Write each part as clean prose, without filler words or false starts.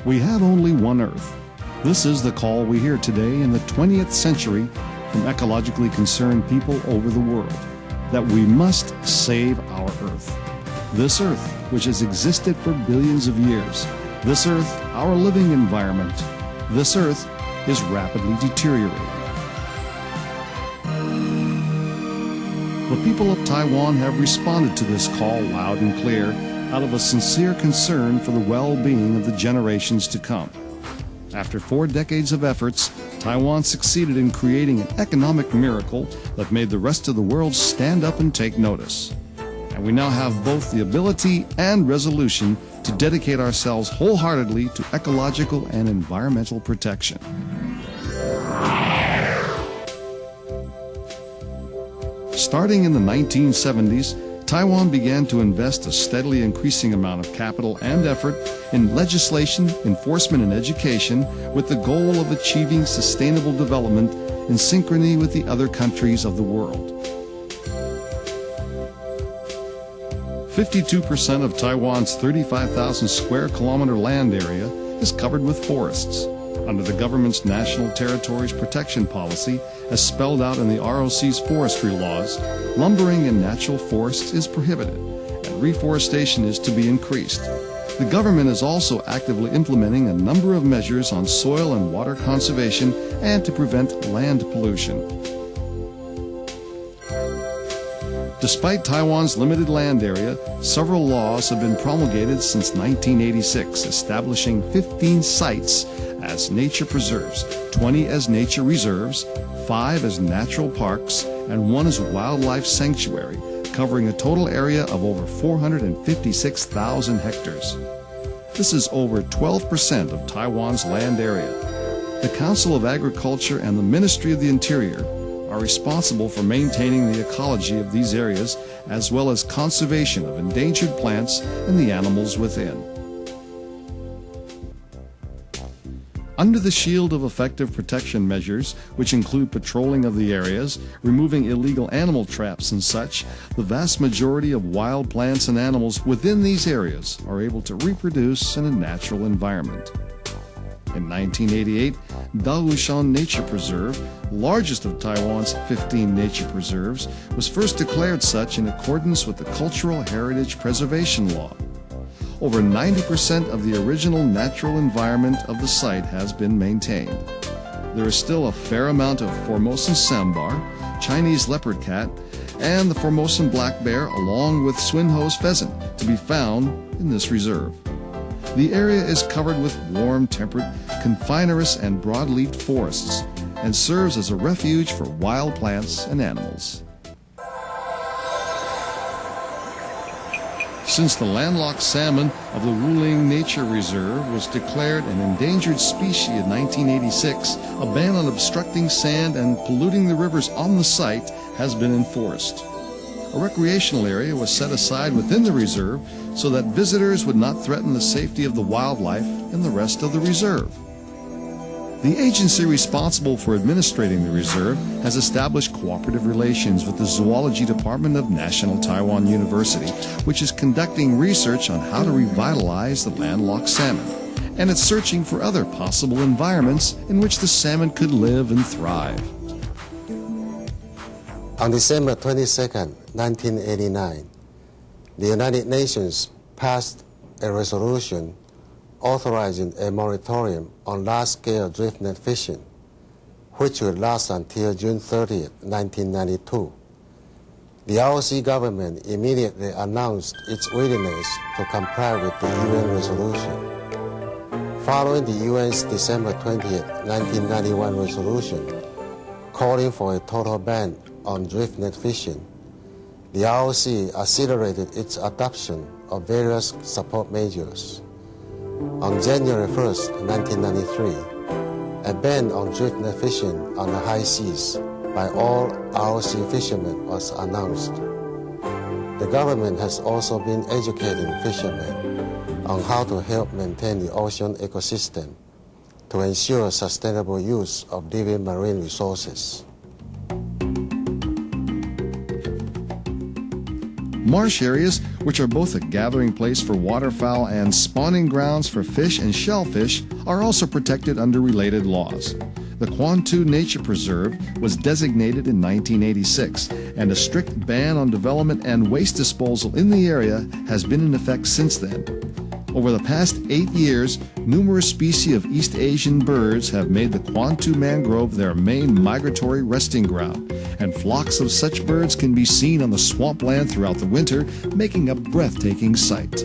We have only one Earth. This is the call we hear today in the 20th century from ecologically concerned people over the world, that we must save our Earth. This Earth, which has existed for billions of years. This Earth, our living environment. This Earth is rapidly deteriorating. The people of Taiwan have responded to this call loud and clear out of a sincere concern for the well-being of the generations to come. After 4 decades of efforts, Taiwan succeeded in creating an economic miracle that made the rest of the world stand up and take notice. And we now have both the ability and resolution to dedicate ourselves wholeheartedly to ecological and environmental protection. Starting in the 1970s, Taiwan began to invest a steadily increasing amount of capital and effort in legislation, enforcement, and education with the goal of achieving sustainable development in synchrony with the other countries of the world. 52% of Taiwan's 35,000 square kilometer land area is covered with forests. Under the government's National Territories Protection Policy, as spelled out in the ROC's forestry laws, lumbering in natural forests is prohibited, and reforestation is to be increased. The government is also actively implementing a number of measures on soil and water conservation and to prevent land pollution. Despite Taiwan's limited land area, several laws have been promulgated since 1986, establishing 15 sites as nature preserves, 20 as nature reserves, 5 as natural parks, and 1 as wildlife sanctuary, covering a total area of over 456,000 hectares. This is over 12% of Taiwan's land area. The Council of Agriculture and the Ministry of the Interior are responsible for maintaining the ecology of these areas, as well as conservation of endangered plants and the animals within. Under the shield of effective protection measures, which include patrolling of the areas, removing illegal animal traps and such, the vast majority of wild plants and animals within these areas are able to reproduce in a natural environment. In 1988, Daoshan Nature Preserve, largest of Taiwan's 15 nature preserves, was first declared such in accordance with the Cultural Heritage Preservation Law. Over 90% of the original natural environment of the site has been maintained. There is still a fair amount of Formosan sambar, Chinese leopard cat, and the Formosan black bear, along with Swinhoe's pheasant, to be found in this reserve. The area is covered with warm, temperate, coniferous and broadleafed forests and serves as a refuge for wild plants and animals. Since the landlocked salmon of the Wuling Nature Reserve was declared an endangered species in 1986, a ban on obstructing sand and polluting the rivers on the site has been enforced. A recreational area was set aside within the reserve so that visitors would not threaten the safety of the wildlife and the rest of the reserve. The agency responsible for administrating the reserve has established cooperative relations with the Zoology Department of National Taiwan University, which is conducting research on how to revitalize the landlocked salmon, and it's searching for other possible environments in which the salmon could live and thrive. On December 22, 1989, the United Nations passed a resolution authorizing a moratorium on large-scale drift net fishing, which will last until June 30, 1992. The ROC government immediately announced its willingness to comply with the UN resolution. Following the UN's December 20, 1991 resolution calling for a total ban on drift net fishing, the ROC accelerated its adoption of various support measures. On January 1, 1993, a ban on drift net fishing on the high seas by all ROC fishermen was announced. The government has also been educating fishermen on how to help maintain the ocean ecosystem to ensure sustainable use of living marine resources. Marsh areas which are both a gathering place for waterfowl and spawning grounds for fish and shellfish, are also protected under related laws. The Quantu Nature Preserve was designated in 1986, and a strict ban on development and waste disposal in the area has been in effect since then. Over the past 8 years, numerous species of East Asian birds have made the Quantu mangrove their main migratory resting ground, and flocks of such birds can be seen on the swampland throughout the winter, making a breathtaking sight.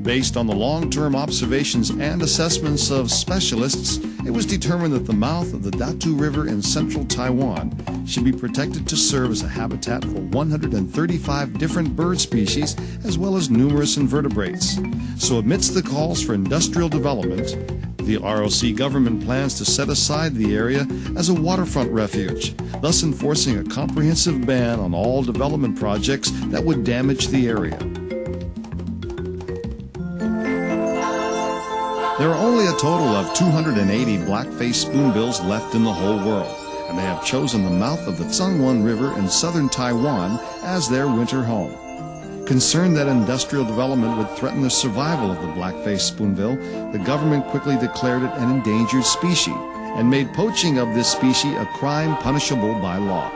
Based on the long-term observations and assessments of specialists, it was determined that the mouth of the Datu River in central Taiwan should be protected to serve as a habitat for 135 different bird species as well as numerous invertebrates. So amidst the calls for industrial development, the ROC government plans to set aside the area as a waterfront refuge, thus enforcing a comprehensive ban on all development projects that would damage the area. There are only a total of 280 black-faced spoonbills left in the whole world, and they have chosen the mouth of the Tsangwon River in southern Taiwan as their winter home. Concerned that industrial development would threaten the survival of the black-faced spoonbill, the government quickly declared it an endangered species and made poaching of this species a crime punishable by law.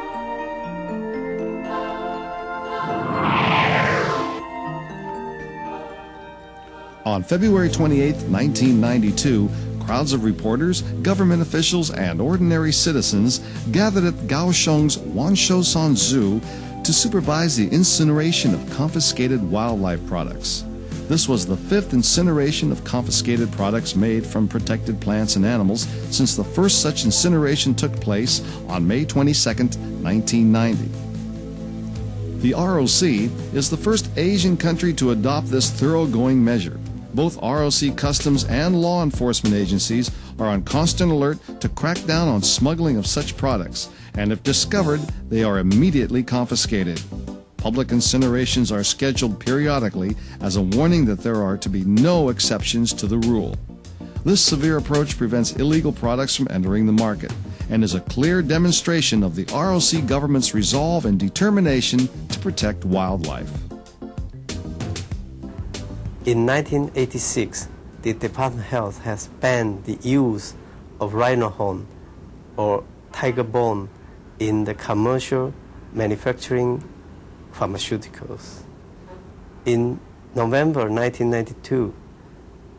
On February 28, 1992, crowds of reporters, government officials, and ordinary citizens gathered at Kaohsiung's Wanshousan Zoo to supervise the incineration of confiscated wildlife products. This was the fifth incineration of confiscated products made from protected plants and animals since the first such incineration took place on May 22, 1990. The ROC is the first Asian country to adopt this thoroughgoing measure. Both ROC customs and law enforcement agencies are on constant alert to crack down on smuggling of such products, and if discovered, they are immediately confiscated. Public incinerations are scheduled periodically as a warning that there are to be no exceptions to the rule. This severe approach prevents illegal products from entering the market and is a clear demonstration of the ROC government's resolve and determination to protect wildlife. In 1986, the Department of Health has banned the use of rhino horn or tiger bone in the commercial manufacturing pharmaceuticals. In November 1992,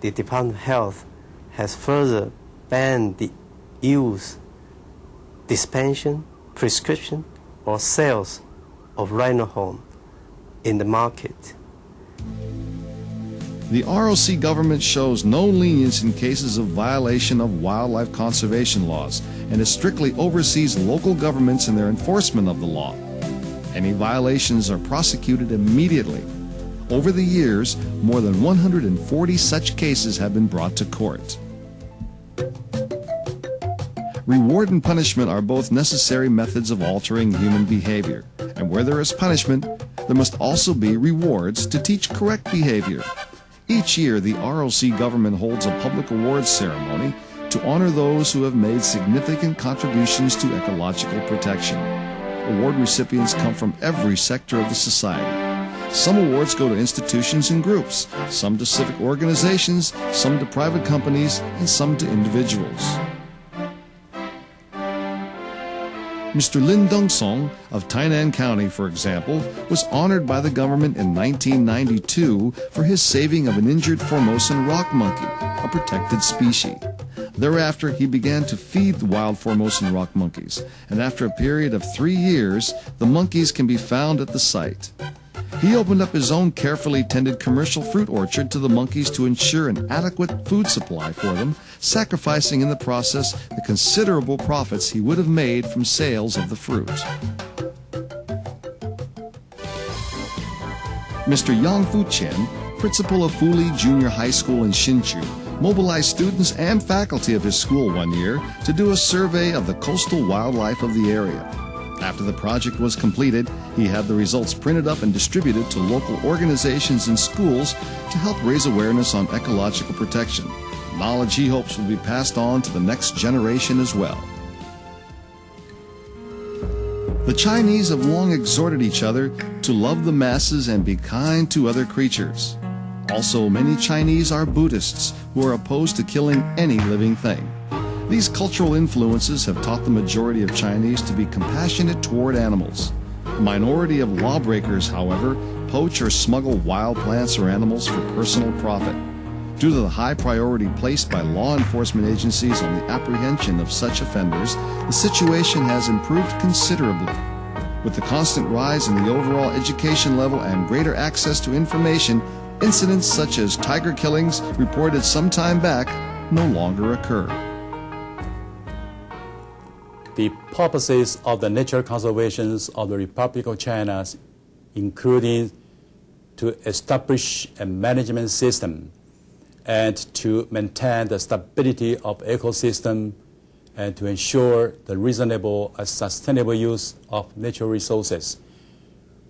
the Department of Health has further banned the use, dispensation, prescription, or sales of rhino horn in the market. The ROC government shows no lenience in cases of violation of wildlife conservation laws and it strictly oversees local governments in their enforcement of the law. Any violations are prosecuted immediately. Over the years, more than 140 such cases have been brought to court. Reward and punishment are both necessary methods of altering human behavior, and where there is punishment, there must also be rewards to teach correct behavior. Each year, the ROC government holds a public awards ceremony to honor those who have made significant contributions to ecological protection. Award recipients come from every sector of the society. Some awards go to institutions and groups, some to civic organizations, some to private companies, and some to individuals. Mr. Lin Dong-song of Tainan County, for example, was honored by the government in 1992 for his saving of an injured Formosan rock monkey, a protected species. Thereafter, he began to feed the wild Formosan rock monkeys, and after a period of 3 years, the monkeys can be found at the site. He opened up his own carefully tended commercial fruit orchard to the monkeys to ensure an adequate food supply for them, sacrificing in the process the considerable profits he would have made from sales of the fruit. Mr. Yang Fu-chen, principal of Fuli Junior High School in Hsinchu, mobilized students and faculty of his school one year to do a survey of the coastal wildlife of the area. After the project was completed, he had the results printed up and distributed to local organizations and schools to help raise awareness on ecological protection. Knowledge he hopes will be passed on to the next generation as well. The Chinese have long exhorted each other to love the masses and be kind to other creatures. Also, many Chinese are Buddhists who are opposed to killing any living thing. These cultural influences have taught the majority of Chinese to be compassionate toward animals. A minority of lawbreakers, however, poach or smuggle wild plants or animals for personal profit. Due to the high priority placed by law enforcement agencies on the apprehension of such offenders, the situation has improved considerably. With the constant rise in the overall education level and greater access to information, incidents such as tiger killings reported some time back no longer occur. The purposes of the nature conservation of the Republic of China, including to establish a management system and to maintain the stability of ecosystem and to ensure the reasonable and sustainable use of natural resources.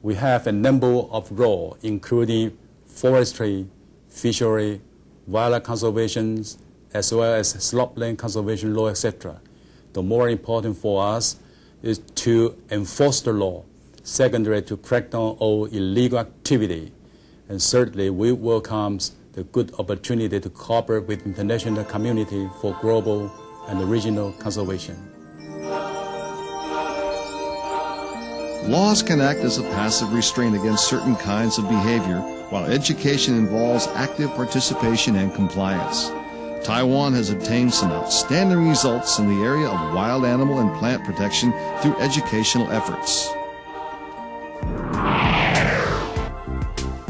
We have a number of roles, including forestry, fishery, wildlife conservation, as well as slopland conservation law, etc. The more important for us is to enforce the law. Secondly, to crack down all illegal activity. And thirdly, we welcome the good opportunity to cooperate with the international community for global and regional conservation. Laws can act as a passive restraint against certain kinds of behavior, while education involves active participation and compliance. Taiwan has obtained some outstanding results in the area of wild animal and plant protection through educational efforts.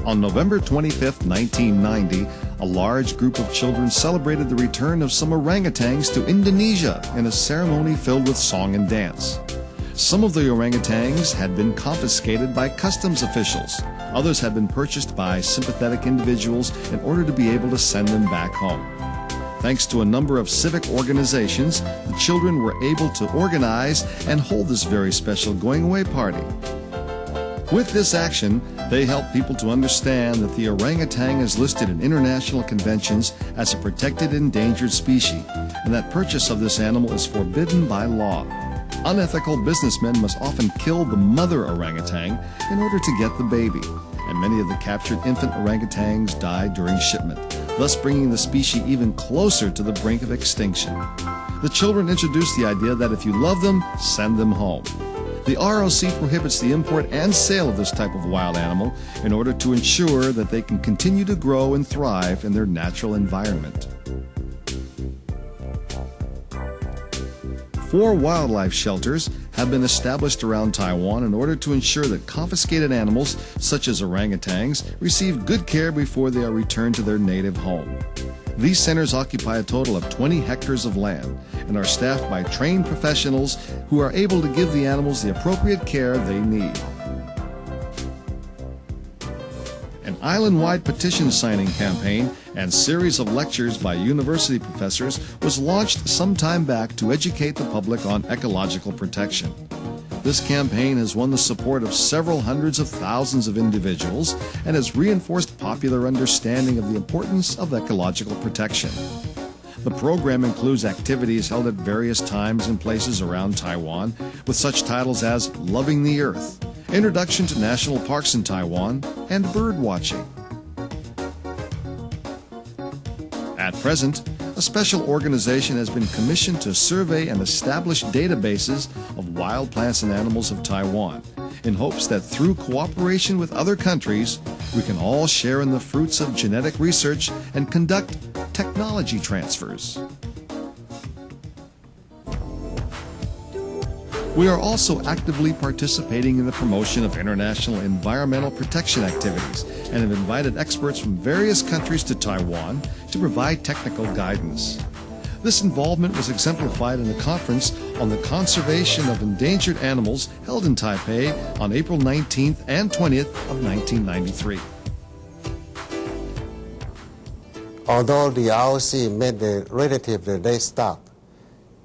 On November 25, 1990, a large group of children celebrated the return of some orangutans to Indonesia in a ceremony filled with song and dance. Some of the orangutans had been confiscated by customs officials. Others had been purchased by sympathetic individuals in order to be able to send them back home. Thanks to a number of civic organizations, the children were able to organize and hold this very special going-away party. With this action, they help people to understand that the orangutan is listed in international conventions as a protected endangered species, and that purchase of this animal is forbidden by law. Unethical businessmen must often kill the mother orangutan in order to get the baby, and many of the captured infant orangutans died during shipment, thus bringing the species even closer to the brink of extinction. The children introduced the idea that if you love them, send them home. The ROC prohibits the import and sale of this type of wild animal in order to ensure that they can continue to grow and thrive in their natural environment. 4 wildlife shelters have been established around Taiwan in order to ensure that confiscated animals, such as orangutans, receive good care before they are returned to their native home. These centers occupy a total of 20 hectares of land and are staffed by trained professionals who are able to give the animals the appropriate care they need. An island-wide petition signing campaign and series of lectures by university professors was launched some time back to educate the public on ecological protection. This campaign has won the support of several hundreds of thousands of individuals and has reinforced popular understanding of the importance of ecological protection. The program includes activities held at various times and places around Taiwan with such titles as Loving the Earth, Introduction to National Parks in Taiwan, and Bird Watching. At present, a special organization has been commissioned to survey and establish databases of wild plants and animals of Taiwan, in hopes that through cooperation with other countries, we can all share in the fruits of genetic research and conduct technology transfers. We are also actively participating in the promotion of international environmental protection activities and have invited experts from various countries to Taiwan to provide technical guidance. This involvement was exemplified in a conference on the conservation of endangered animals held in Taipei on April 19th and 20th of 1993. Although the ROC made a relatively late start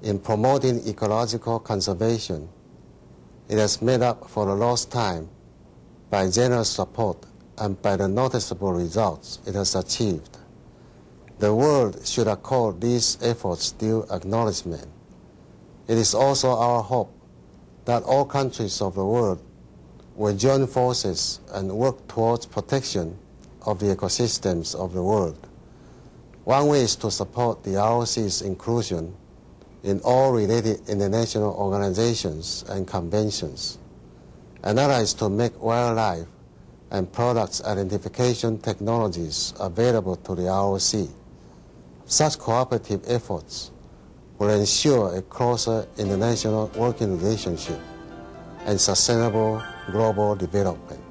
in promoting ecological conservation, it has made up for the lost time by generous support and by the noticeable results it has achieved. The world should accord these efforts due acknowledgement. It is also our hope that all countries of the world will join forces and work towards protection of the ecosystems of the world. One way is to support the ROC's inclusion in all related international organizations and conventions. Another is to make wildlife and products identification technologies available to the ROC. Such cooperative efforts will ensure a closer international working relationship and sustainable global development.